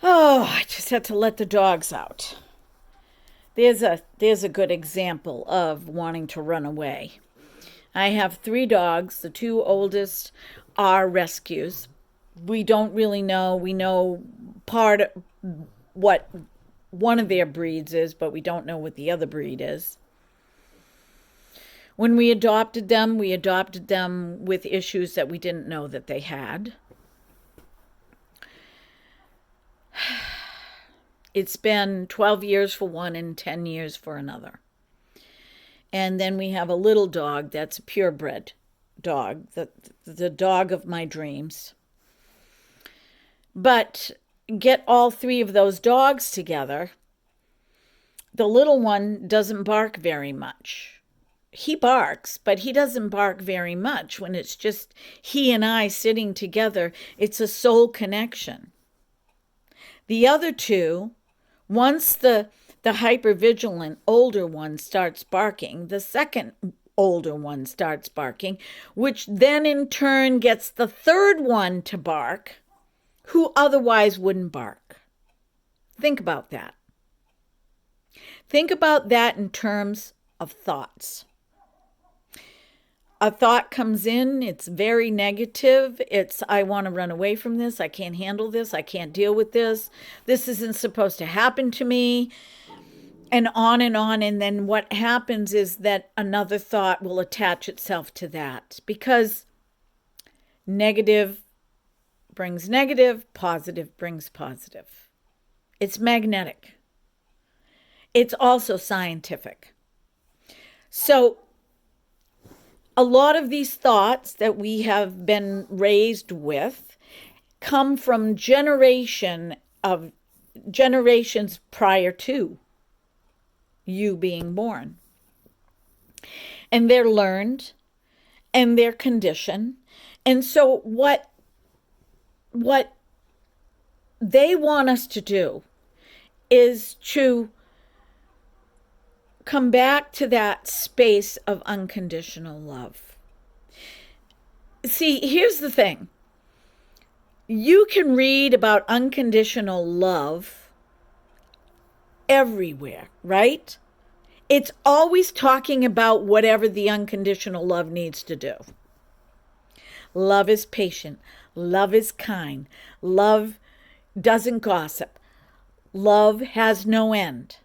Oh, I just had to let the dogs out. There's a good example of wanting to run away. I have three dogs. The two oldest are rescues. We don't really know. We know part what one of their breeds is, but we don't know what the other breed is. When we adopted them with issues that we didn't know that they had. It's been 12 years for one and 10 years for another. And then we have a little dog that's a purebred dog, the dog of my dreams. But get all three of those dogs together, the little one doesn't bark very much. He barks, but he doesn't bark very much. When it's just he and I sitting together, it's a soul connection. The other two, once the hypervigilant older one starts barking, the second older one starts barking, which then in turn gets the third one to bark, who otherwise wouldn't bark. Think about that. Think about that in terms of thoughts. A thought comes in, it's very negative. It's, I want to run away from this. I can't handle this. I can't deal with this. This isn't supposed to happen to me. And on and on. And then what happens is that another thought will attach itself to that because negative brings negative, positive brings positive. It's magnetic. It's also scientific. So, a lot of these thoughts that we have been raised with come from generations prior to you being born. And they're learned and they're conditioned. And so what they want us to do is to come back to that space of unconditional love. See, here's the thing. You can read about unconditional love everywhere, right? It's always talking about whatever the unconditional love needs to do. Love is patient. Love is kind. Love doesn't gossip. Love has no end.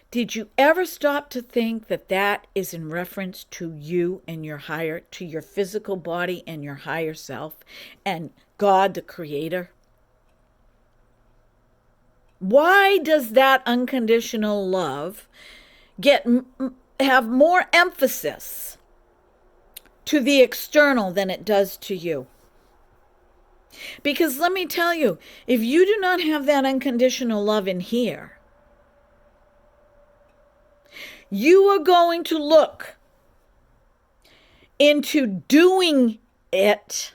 Did you ever stop to think that that is in reference to you and to your physical body and your higher self and God, the Creator? Why does that unconditional love have more emphasis to the external than it does to you? Because let me tell you, if you do not have that unconditional love in here, you are going to look into doing it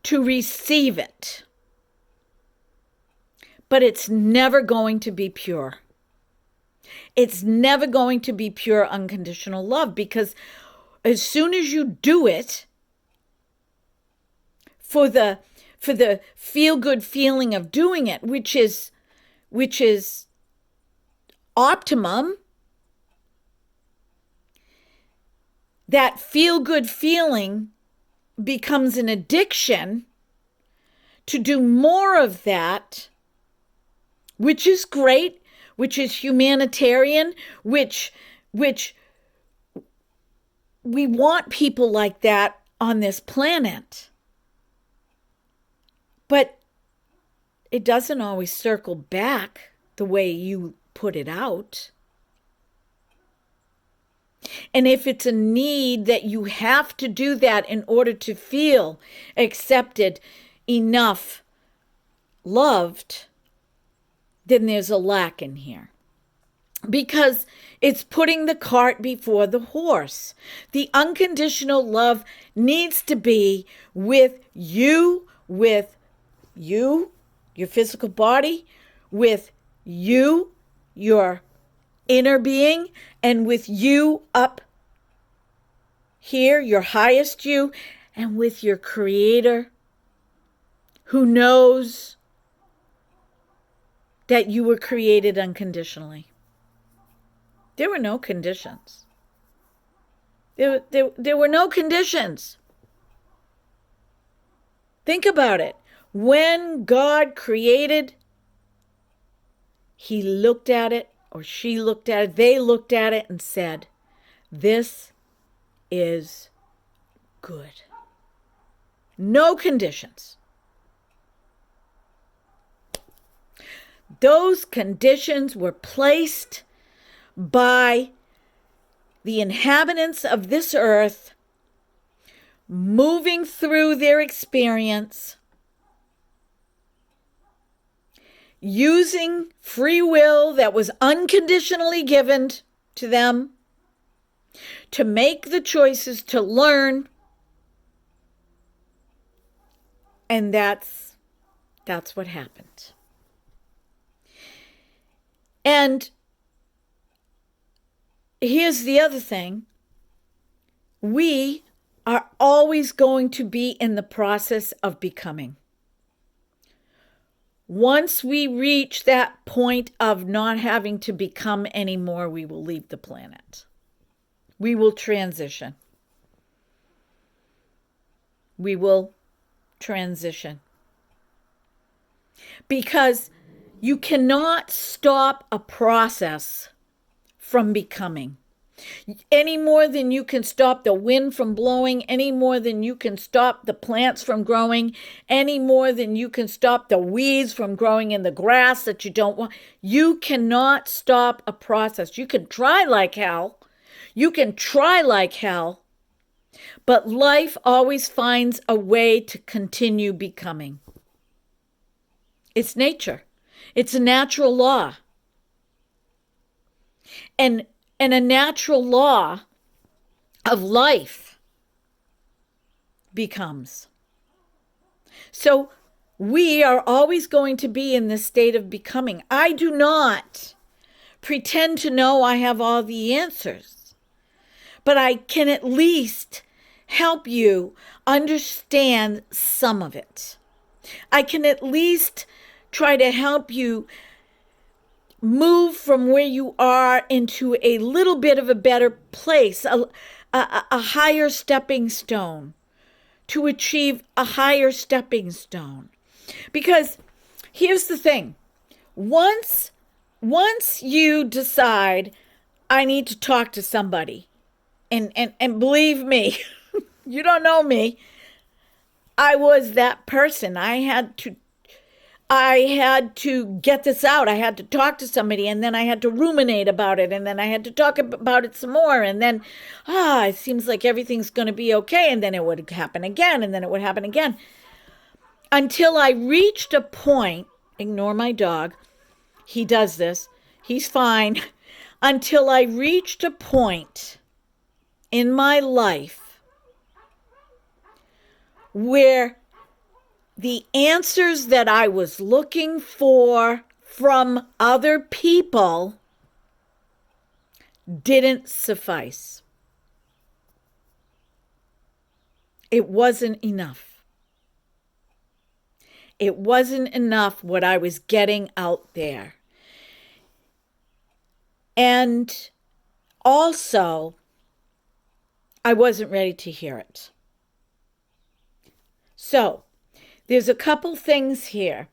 to receive it. But it's never going to be pure. It's never going to be pure unconditional love because as soon as you do it for the feel good feeling of doing it, which is optimum, that feel good feeling becomes an addiction to do more of that, which is great, which is humanitarian, which we want people like that on this planet. But it doesn't always circle back the way you put it out. And if it's a need that you have to do that in order to feel accepted, enough, loved, then there's a lack in here. Because it's putting the cart before the horse. The unconditional love needs to be with you, your physical body, with you, your inner being, and with you up here, your highest you, and with your Creator, who knows that you were created unconditionally. There were no conditions. There were no conditions. Think about it. When God created, he looked at it, or she looked at it, they looked at it and said, this is good. No conditions. Those conditions were placed by the inhabitants of this earth, moving through their experience, using free will that was unconditionally given to them to make the choices to learn. And that's what happened. And here's the other thing. We are always going to be in the process of becoming. Once we reach that point of not having to become anymore, we will leave the planet. We will transition. We will transition. Because you cannot stop a process from becoming. Any more than you can stop the wind from blowing, any more than you can stop the plants from growing, any more than you can stop the weeds from growing in the grass that you don't want. You cannot stop a process. You can try like hell. But life always finds a way to continue becoming. It's nature. It's a natural law. And a natural law of life becomes. So we are always going to be in this state of becoming. I do not pretend to know I have all the answers, but I can at least help you understand some of it. I can at least try to help you move from where you are into a little bit of a better place, a higher stepping stone, to achieve a higher stepping stone. Because here's the thing. Once you decide, I need to talk to somebody, and believe me, you don't know me, I was that person. I had to get this out. I had to talk to somebody, and then I had to ruminate about it, and then I had to talk about it some more, and then, it seems like everything's going to be okay, and then it would happen again, and then it would happen again. Until I reached a point, ignore my dog, he does this, he's fine, until I reached a point in my life where the answers that I was looking for from other people didn't suffice. It wasn't enough. It wasn't enough what I was getting out there. And also, I wasn't ready to hear it. So, there's a couple things here.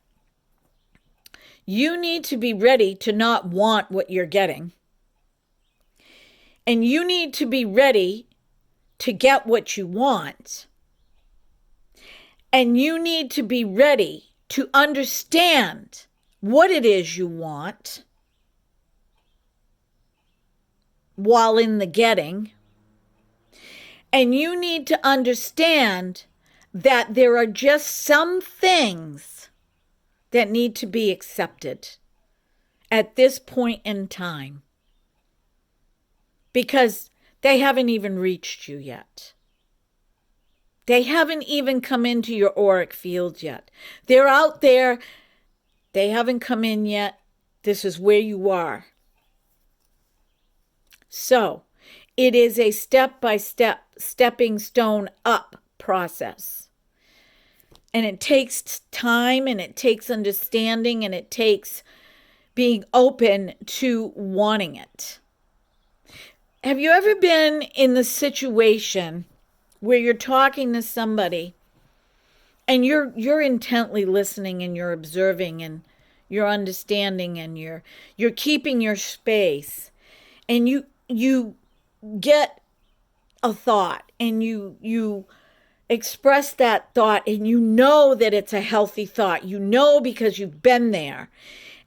You need to be ready to not want what you're getting. And you need to be ready to get what you want. And you need to be ready to understand what it is you want while in the getting. And you need to understand that there are just some things that need to be accepted at this point in time, because they haven't even reached you yet. They haven't even come into your auric field yet. They're out there. They haven't come in yet. This is where you are. So it is a step-by-step, stepping stone up process. And it takes time, and it takes understanding, and it takes being open to wanting it. Have you ever been in the situation where you're talking to somebody and you're intently listening, and you're observing, and you're understanding, and you're keeping your space, and you get a thought, and you express that thought, and you know that it's a healthy thought. You know because you've been there,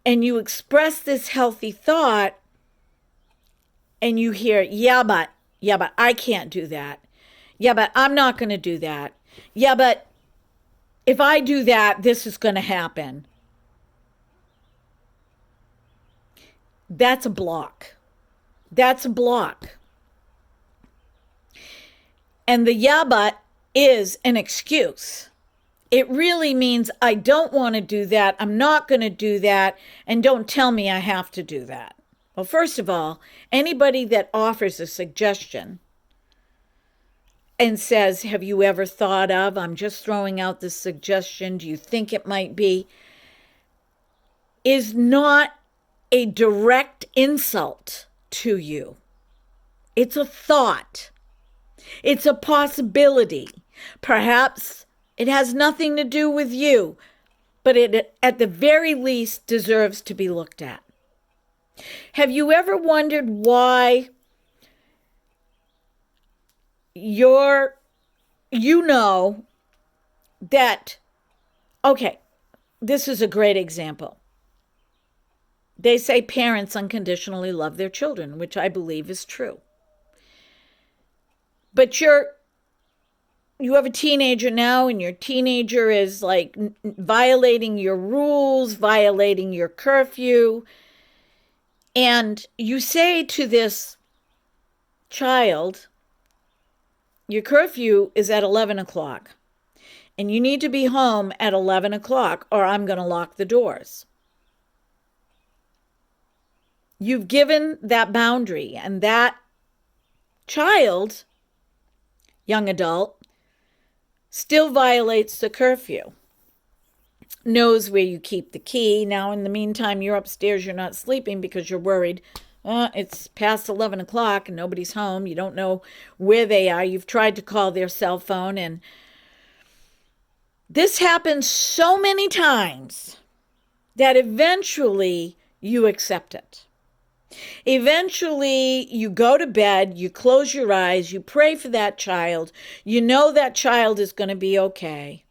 and you express this healthy thought, and you hear, yeah, but I can't do that. Yeah, but I'm not going to do that. Yeah, but if I do that, this is going to happen. That's a block. That's a block. And the yeah, but is an excuse. It really means I don't want to do that. I'm not going to do that. And don't tell me I have to do that. Well, first of all, anybody that offers a suggestion and says, have you ever thought of, I'm just throwing out this suggestion, do you think it might be, is not a direct insult to you. It's a thought. It's a possibility. Perhaps it has nothing to do with you, but it at the very least deserves to be looked at. Have you ever wondered why you know that, okay, this is a great example. They say parents unconditionally love their children, which I believe is true. But you have a teenager now, and your teenager is like violating your rules, violating your curfew. And you say to this child, your curfew is at 11 o'clock, and you need to be home at 11 o'clock, or I'm going to lock the doors. You've given that boundary, and that child, young adult, still violates the curfew. Knows where you keep the key. Now, in the meantime, you're upstairs, you're not sleeping because you're worried. It's past 11 o'clock and nobody's home. You don't know where they are. You've tried to call their cell phone, and this happens so many times that eventually you accept it. Eventually, you go to bed, you close your eyes, you pray for that child. You know that child is going to be okay.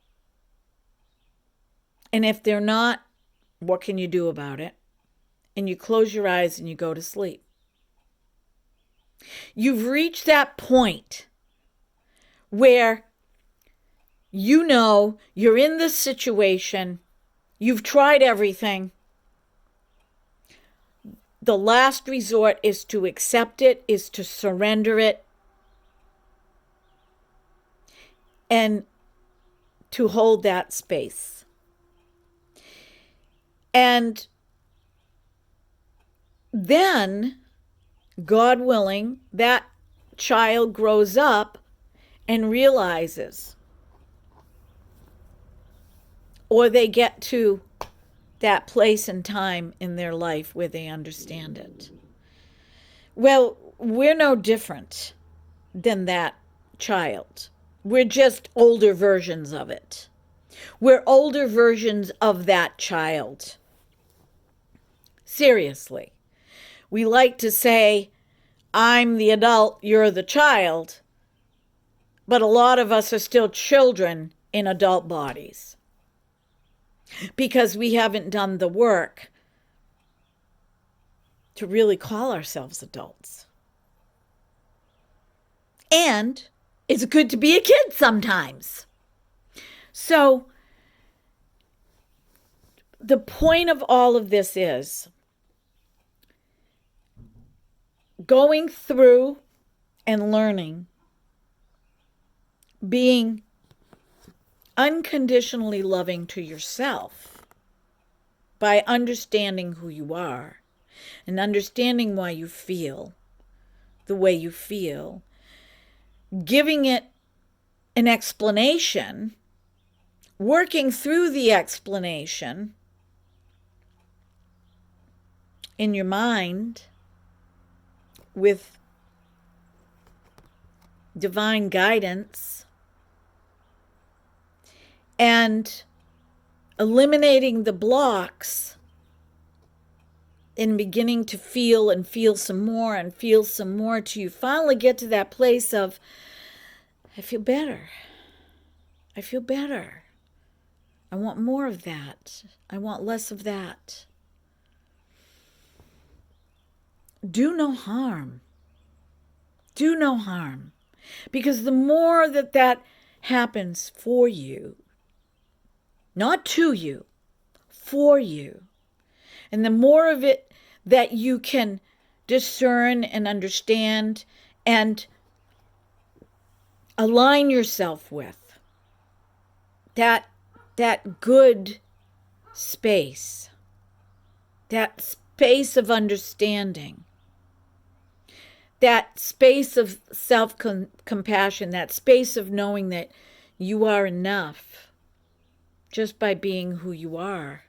And if they're not, what can you do about it? And you close your eyes and you go to sleep. You've reached that point where you know you're in this situation. You've tried everything. The last resort is to accept it, is to surrender it, and to hold that space. And then, God willing, that child grows up and realizes, or they get to that place and time in their life where they understand it. Well, we're no different than that child. We're just older versions of it. We're older versions of that child. Seriously. We like to say, I'm the adult, you're the child, but a lot of us are still children in adult bodies because we haven't done the work to really call ourselves adults. And it's good to be a kid sometimes. So the point of all of this is going through and learning, being unconditionally loving to yourself by understanding who you are and understanding why you feel the way you feel, giving it an explanation working through the explanation in your mind with divine guidance and eliminating the blocks and beginning to feel and feel some more and feel some more till you finally get to that place of, I feel better. I feel better. I want more of that. I want less of that. Do no harm. Do no harm. Because the more that happens for you, not to you, for you, and the more of it that you can discern and understand and align yourself with, that good space, that space of understanding, that space of self-compassion, that space of knowing that you are enough just by being who you are,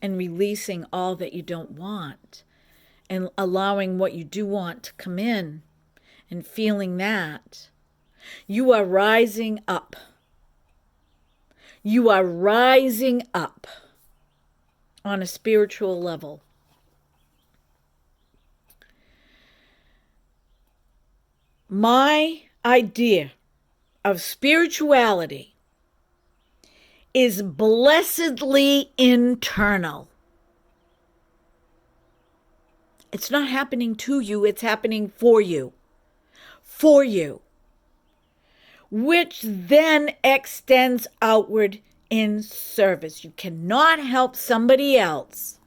and releasing all that you don't want and allowing what you do want to come in and feeling that, you are rising up. You are rising up on a spiritual level. My idea of spirituality is blessedly internal. It's not happening to you, it's happening for you. For you. Which then extends outward in service. You cannot help somebody else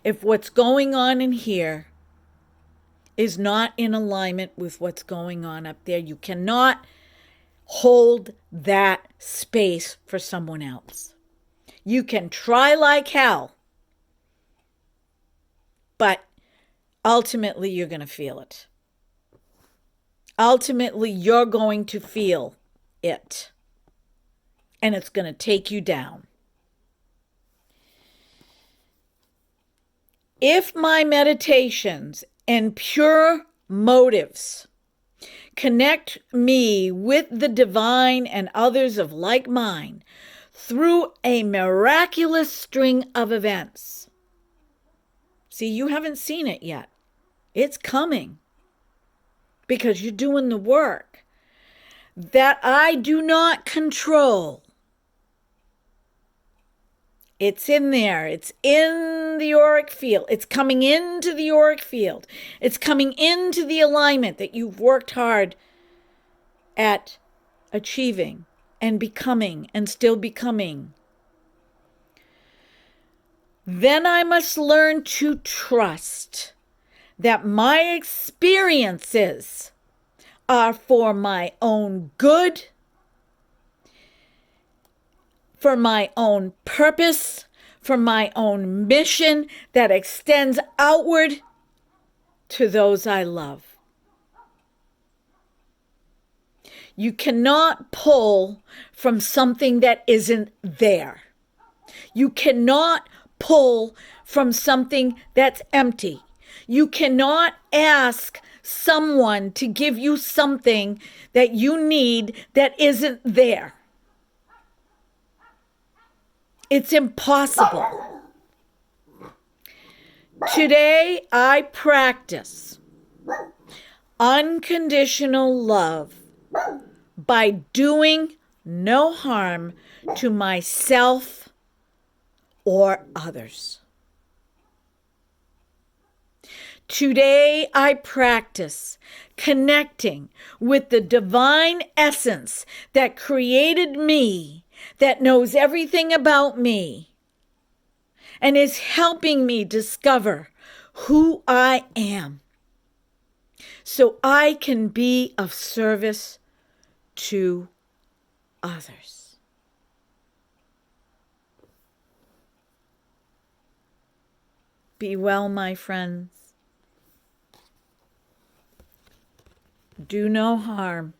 if what's going on in here is not in alignment with what's going on up there. You cannot hold that space for someone else. You can try like hell, but ultimately you're going to feel it. Ultimately, you're going to feel it, and it's going to take you down. If my meditations and pure motives connect me with the divine and others of like mind through a miraculous string of events. See, you haven't seen it yet. It's coming because you're doing the work that I do not control. It's in there. It's in the auric field. It's coming into the auric field. It's coming into the alignment that you've worked hard at achieving and becoming and still becoming. Then I must learn to trust that my experiences are for my own good, for my own purpose, for my own mission that extends outward to those I love. You cannot pull from something that isn't there. You cannot pull from something that's empty. You cannot ask someone to give you something that you need that isn't there. It's impossible. Today, I practice unconditional love by doing no harm to myself or others. Today, I practice connecting with the divine essence that created me, that knows everything about me, and is helping me discover who I am so I can be of service to others. Be well, my friends. Do no harm.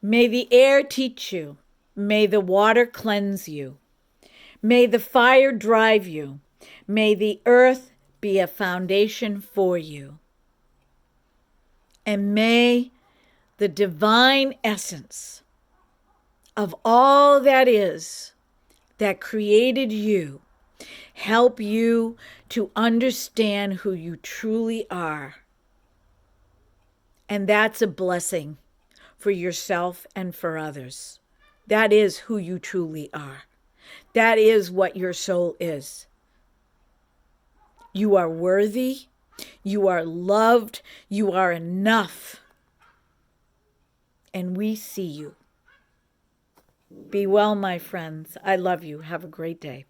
May the air teach you. May the water cleanse you. May the fire drive you. May the earth be a foundation for you. And may the divine essence of all that is, that created you, help you to understand who you truly are. And that's a blessing for yourself and for others. That is who you truly are. That is what your soul is. You are worthy. You are loved. You are enough. And we see you. Be well, my friends. I love you. Have a great day.